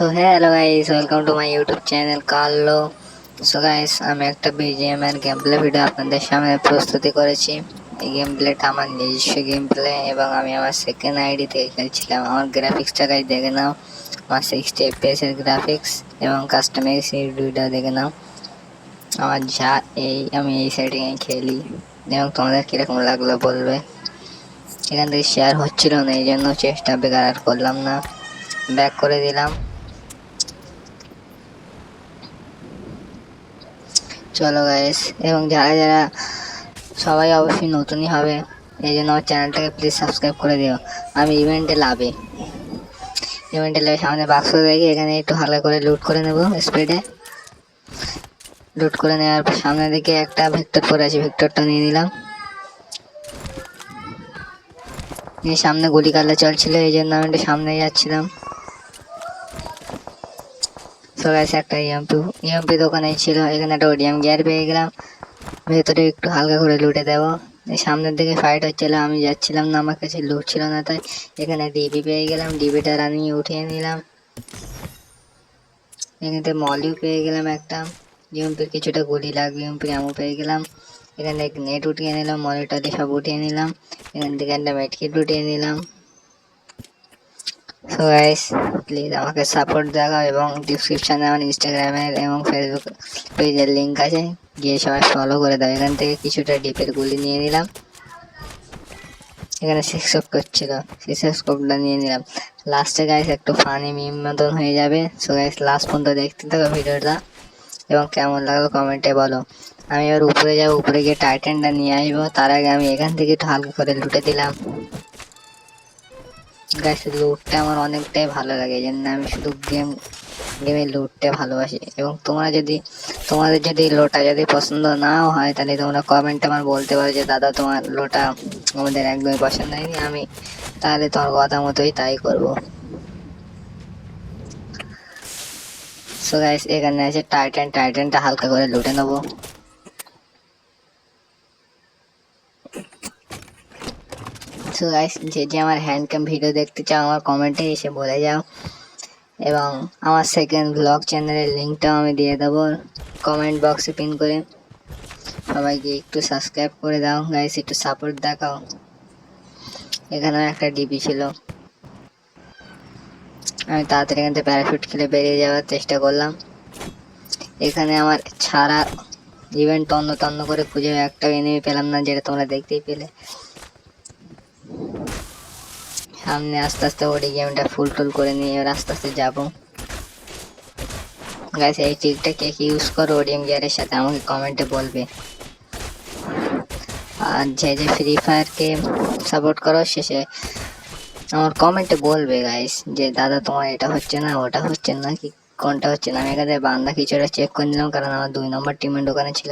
So hello guys, welcome to my YouTube channel Carlo. So guys, আমি একটা BGM এর game play video আপনাদের সামনে প্রস্তুতি করেছি। এই গেম প্লেটা আমার নিজস্ব গেম প্লে এবং আমি আমার সেকেন্ড আইডি থেকে খেলছিলাম। আমার গ্রাফিক্সটা গাইস দেখে নাও, আমার 60 FPS এর গ্রাফিক্স এবং কাস্টমাইজ ভিডিও দেখে নাও। আমার যা আমি এই সেটিং এ খেলি এবং তোমাদের কিরকম লাগলো বলবে। এখান থেকে শেয়ার হচ্ছিল না, এই জন্য চেষ্টা বেকার আর করলাম না, ব্যাক করে দিলাম। চলো গাইস, এবং যারা যারা সবাই অবশ্যই নতুনই হবে, এই জন্য আমার চ্যানেলটাকে প্লিজ সাবস্ক্রাইব করে দিও। আমি ইভেন্টে লাভে সামনে বাক্স দেখি, এখানে একটু হালকা করে লুট করে নেব। স্পিডে লুট করে নেওয়ার পর সামনে দিকে একটা ভেক্টর পরে আছে, ভেক্টরটা নিয়ে নিলাম। নিয়ে সামনে গুলি কালা চলছিল, এই জন্য আমি একটু সামনে যাচ্ছিলাম। সো গাইস, একটা ইএমপি দোকানে ছিল, এখানে একটা ওডিএম গিয়ার পেয়ে গেলাম। ভেতরে একটু হালকা করে লুটে দেবো। সামনের দিকে ফাইট হচ্ছিল, আমি যাচ্ছিলাম না, আমার কাছে লুট ছিল না, তাই এখানে ডিবি পেয়ে গেলাম। ডিবিটা রানিং উঠিয়ে নিলাম। এখানে মলিও পেয়ে গেলাম একটা। ইউএমপির কিছুটা গুলি লাগবে, ইউএমপির আমও পেয়ে গেলাম। এখানে নেট উঠিয়ে নিলাম, মলিটালি সব উঠিয়ে নিলাম। এখান থেকে একটা মেডকিট উঠিয়ে নিলাম। সো গাইস, প্লিজ আমাকে সাপোর্ট দেখাও এবং ডিসক্রিপশনে আমার ইনস্টাগ্রামের এবং ফেসবুক পেজের লিঙ্ক আছে, গিয়ে সবাই ফলো করে দাও। এখান থেকে কিছুটা ডিপের গুলি নিয়ে নিলাম। এখানে সিক্সক করছিল, সিক্সকটা নিয়ে নিলাম। লাস্টে গাইস একটু ফানি মিম মতন হয়ে যাবে। সো গাইস, লাস্ট পর্যন্ত দেখতে থাকো ভিডিওটা এবং কেমন লাগলো কমেন্টে বলো। আমি এবার উপরে যাবো, উপরে গিয়ে টাইটেনটা নিয়ে আসবো। তার আগে আমি এখান থেকে একটু হালকা করে লুটে দিলাম। গাইস, লুটটা আমার অনেকটাই ভালো লাগে, এই জন্য আমি শুধু গেমে লুটতে ভালোবাসি। এবং তোমাদের যদি লোটা যদি পছন্দ নাও হয়, তাহলে তোমরা কমেন্টে আমার বলতে পারো যে দাদা তোমার লোটা আমাদের একদমই পছন্দ হয়নি। আমি তাহলে তোমার কথা মতোই তাই করব। সো গাইস, এখানে আছে টাইটেনটা হালকা করে লুটে নেবো। সো গাইস, যে আমার হ্যান্ড ক্যাম ভিডিও দেখতে চাও, আমার কমেন্টে এসে বলে যাও। এবং আমার সেকেন্ড ব্লগ চ্যানেলের লিঙ্কটাও আমি দিয়ে দেবো কমেন্ট বক্সে পিন করে। সবাইকে একটু সাবস্ক্রাইব করে দাও গাইস, একটু সাপোর্ট দেখাও। এখানেও একটা ডিপি ছিল, আমি তাড়াতাড়ি এখান থেকে প্যারাশুট খেলে বেরিয়ে যাওয়ার চেষ্টা করলাম। এখানে আমার ছাড়া ইভেন্ট তন্ন করে খুঁজে একটা এনিমি পেলাম না, যেটা তোমরা দেখতেই পেলে। সামনে আস্তে আস্তে ওডি গেমটা ফুল করে নিয়ে এবার আস্তে আস্তে যাবো। গাইস, এই ট্রিকটা কে কি ইউজ করো ওডিএম গিয়ারের সাথে আমাকে কমেন্টে বলবে। আর যে ফ্রি ফায়ারকে সাপোর্ট করো, শেষে আমার কমেন্টে বলবে গাইস যে দাদা তোমার এটা হচ্ছে না, ওটা হচ্ছে না, কি কোনটা হচ্ছে না। আমি এখানে বান্দা কিছুটা চেক করে নিলাম, কারণ আমার 2 নম্বর টিমের দোকানে ছিল।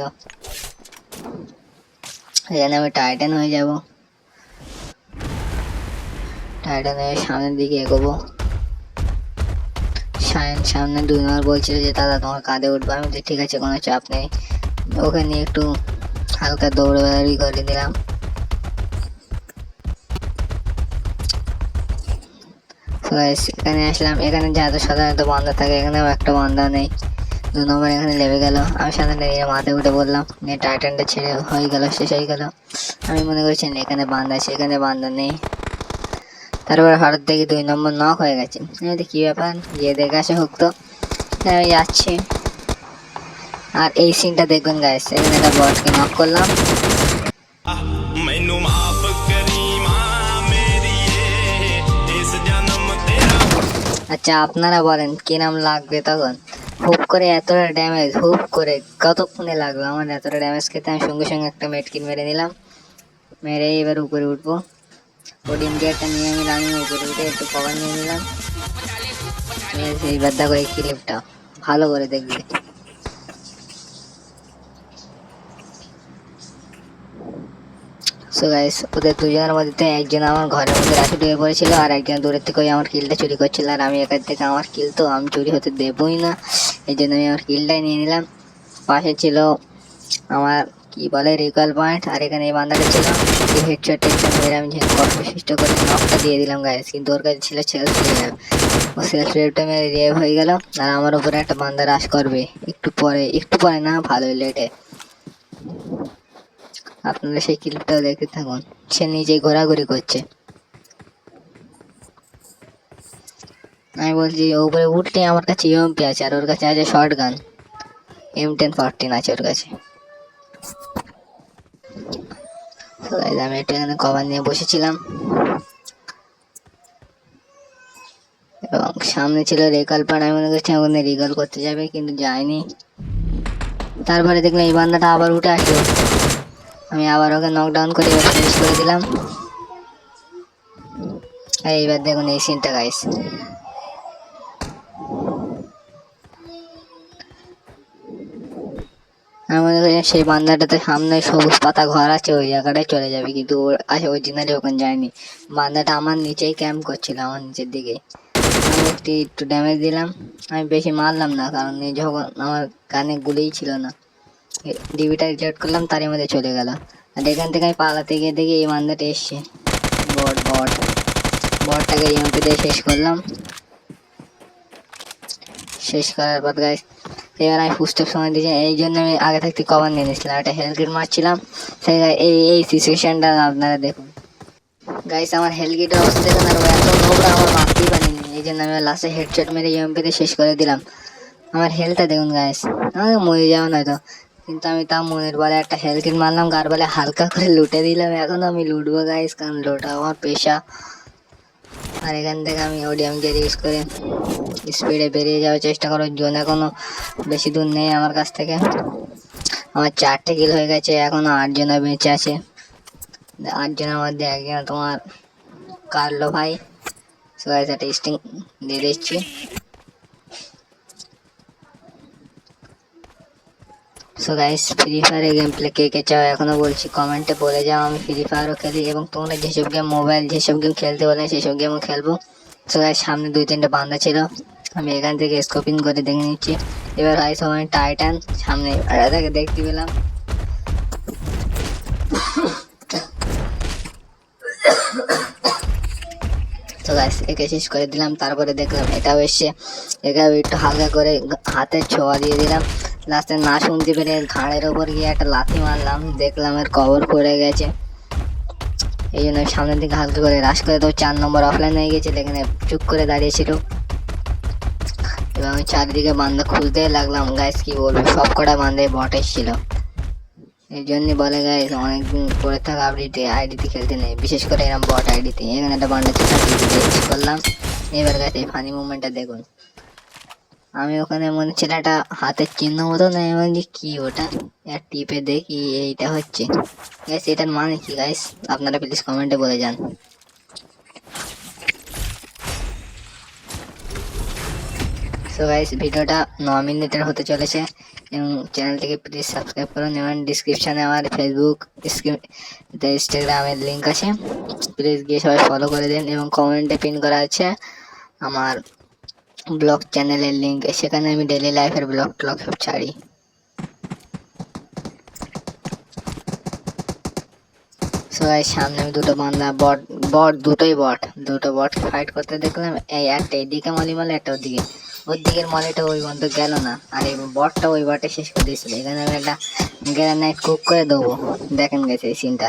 এখানে আমি টাইটান হয়ে যাব, টাইটান হয়ে সামনের দিকে এগোবো। সামনে 2 নম্বর বলছিল যে দাদা তোমার কাঁধে উঠবো। আমি ঠিক আছে, কোনো চাপ নেই। ওকে নিয়ে একটু হালকা দৌড়াদৌড়ি করে দিলাম। এখানে আসলাম, এখানে যাতে সাধারণত বান্ধা থাকে, এখানেও একটা বান্ধা নেই। 2 নম্বর এখানে লেবে গেল, আমি সাধারণত মাথায় উঠে বললাম, নিয়ে টাইটানটা ছেড়ে হয়ে গেল, শেষ হয়ে গেল। আমি মনে করছি এখানে বান্ধা আছে, এখানে বান্ধা নেই। তারপর হঠাৎ দেখি 2 নম্বর নক হয়ে গেছে। আমি কি ব্যাপার, গিয়ে দেখে আসে হুক তো। আমি যাচ্ছি, আর এই সিনটা দেখবেন গাইস, এখানে একটা বটকে নক করলাম। আচ্ছা, আপনারা বলেন কি নাম লাগবে তখন? হুপ করে এতটা ড্যামেজ, হুপ করে কতক্ষণে লাগলো আমার এতটা ড্যামেজ খেতে? আমি সঙ্গে সঙ্গে একটা মেডকিট মেরে নিলাম। মেরে এবার উপরে উঠবো। ওডিএম গিয়ারটা নিয়ে আমি রানিং উপরে উঠে একটু কভার নিয়ে নিলাম। এইবার দেখো এই ক্লিপটা ভালো করে দেখবে। সো গাইস, ওদের 2 জনের মধ্যে একজন আমার ঘরের মধ্যে রাশি ঢুকে পড়েছিল, আর একজন দূরের থেকে আমার কিলটা চুরি করছিল। আর আমি এখান থেকে আমার কিল তো আমি চুরি হতে দেবই না, এই জন্য আমি আমার কিলটাই নিয়ে নিলাম। পাশে ছিল আমার কি বলে রিকল পয়েন্ট, আর এখানে এই বান্দাটা ছিল। হেডশট মেরে আমি কষ্ট সৃষ্ট করে নকটা দিয়ে দিলাম গাইস, কিন্তু ওর কাছে ছিল ও সেলফ রেপটা মেরে রেপ হয়ে গেল, আর আমার উপরে একটা বান্দা রাশ করবে একটু পরে না, ভালোই লেটে। আপনারা সেই ক্লিপটাও দেখতে থাকুন। সে নিজেই ঘোরাঘুরি করছে। আমি বলছি উপরে উঠলে আমার কাছে ইউএমপি আছে, আর ওর কাছে আছে শর্ট গান, M1014 আছে ওর কাছে। তো আমি একটু এখানে কভার নিয়ে বসেছিলাম, এবং সামনে ছিল রিকল পার্ট। আমি মনে করছি ওখানে রিকল করতে যাবে, কিন্তু যায়নি। তারপরে দেখলাম এই বান্দাটা আবার উঠে আসলো, আমি আবার ওকে নকডাউন করে ফিনিশ করে দিলাম। আর এইবার দেখুন এই সিনটা গাইস। আমি মনে করি সেই বান্দাটাতে সামনে সবুজ পাতা ঘর আছে, ওই জায়গাটায় চলে যাবে, কিন্তু ওর আসে অরিজিনালি ওখানে যায়নি। বান্দাটা আমার নিচেই ক্যাম্প করছিল, আমার নিচের দিকে। আমি একটু ড্যামেজ দিলাম, আমি বেশি মারলাম না, কারণ যখন আমার কানে গুলিই ছিল না। ডিবিটা রিলোড করলাম, তারই মধ্যে চলে গেল। আর এখান থেকে আমি পালাতে গিয়ে দেখি এই বান্দাটা এসছে। বটটাকে ইএমপি দিয়ে শেষ করলাম। শেষ করার পর গাইস এবার আমি ফুস্টেপ সময় দিয়েছি, এই জন্য আমি আগে থাকতে কভার নিয়ে নিয়েছিলাম, একটা হেলথ কিট মারছিলাম। সেই এই সিচুয়েশনটা আপনারা দেখুন গাইস, আমার হেলথ কিটের অবস্থা দেখুন। আর এত নোংরা আমার মারতেই পারিনি, এই জন্য আমি লাস্টে হেডশট মেরে ইএমপি দিয়ে শেষ করে দিলাম। আমার হেলথটা দেখুন গাইস, আমাকে মরে যাওয়া নয়তো, কিন্তু আমি তাও মনের বলে একটা হেলথ কিট মারলাম, গার বলে হালকা করে লুটে দিলাম। এখন আমি লুটবো গাইস, কারণ লুটা আমার পেশা। আর এখান থেকে আমি ওডিএম গিয়ার ইউজ করে স্পিডে বেরিয়ে যাওয়ার চেষ্টা করো। জোন এখনো বেশি দূর নেই আমার কাছ থেকে। আমার 4টে কিল হয়ে গেছে, এখনো 8 জন বেঁচে আছে। 8 জনের মধ্যে একজন তোমার কার্লো ভাই। সো গাইস একটা স্টিং দিয়ে দিচ্ছি। সো গাইস ফ্রি ফায়ারের গেম প্লে কে চাও এখনো বলছি কমেন্টে বলে যাও, আমি ফ্রি ফায়ারও খেলি, এবং তোমরা যেসব গেম মোবাইল যেসব গেম খেলতে বলে সেসব গেমও খেলবো। সো গাইস সামনে 2-3টে বান্দা ছিল, আমি এখান থেকে স্কোপিং করে দেখে নিচ্ছি। এবার গাইস আমার টাইটান সামনে তাকে দেখতে পেলাম। তো গাইস একে শেষ করে দিলাম। তারপরে দেখলাম এটাও এসছে, একে একটু হালকা করে হাতে ছোঁয়া দিয়ে দিলাম। লাস্টে না শুনতে পেরে ঘাড়ের ওপর গিয়ে একটা লাথি মারলাম, দেখলাম এর কবর পড়ে গেছে। এই জন্য সামনের দিকে হালকা করে রাশ করে, তো 4 নম্বর অফলাইন হয়ে গেছিল, এখানে চুপ করে দাঁড়িয়েছিল। এবং আমি চারিদিকে বান্দা খুঁজতে লাগলাম গাইস, কি বলবো সব কটা বান্দায় বট এসেছিল। এই জন্যই বলে গাইস অনেকদিন পরে থাকা আপডেটে আইডিতে খেলতে নেই, বিশেষ করে এরকম বট আইডিতে। এখানে একটা বান্ডা চেষ্টা করলাম। এবার গাইস এই ফানি মুভমেন্টটা দেখুন, আমি ওখানে মনে ছিল একটা হাতের চিহ্ন মতো না, এমন যে কি ওটা টিপে দেখি এইটা হচ্ছে। গাইস এটার মানে কি গাইস, আপনারা প্লিজ কমেন্টে বলে যান। সো গাইস ভিডিওটা 9 মিনিটের হতে চলেছে, এবং চ্যানেলটিকে প্লিজ সাবস্ক্রাইব করুন, এবং ডিসক্রিপশানে আমার ফেসবুক ইনস্টাগ্রামের লিঙ্ক আছে, প্লিজ গিয়ে সবাই ফলো করে দিন। এবং কমেন্টে পিন করা আছে আমার ব্লগ চ্যানেলের লিঙ্ক, সেখানে আমি ডেইলি লাইফের ব্লগ সব ছাড়ি। সো গাইস সামনে আমি দুটো বান্দা দুটো বট ফাইট করতে দেখলাম। এই একটা এদিকে মলি মালে, একটা ওদিকে। ওর দিকের মলিটা ওই বন্ধ গেল না, আর এই বটটা ওই বটে শেষ করে দিয়েছিল। এখানে আমি একটা গ্রেনাইট কুক করে দেবো, দেখেন গেছে এই সিনটা।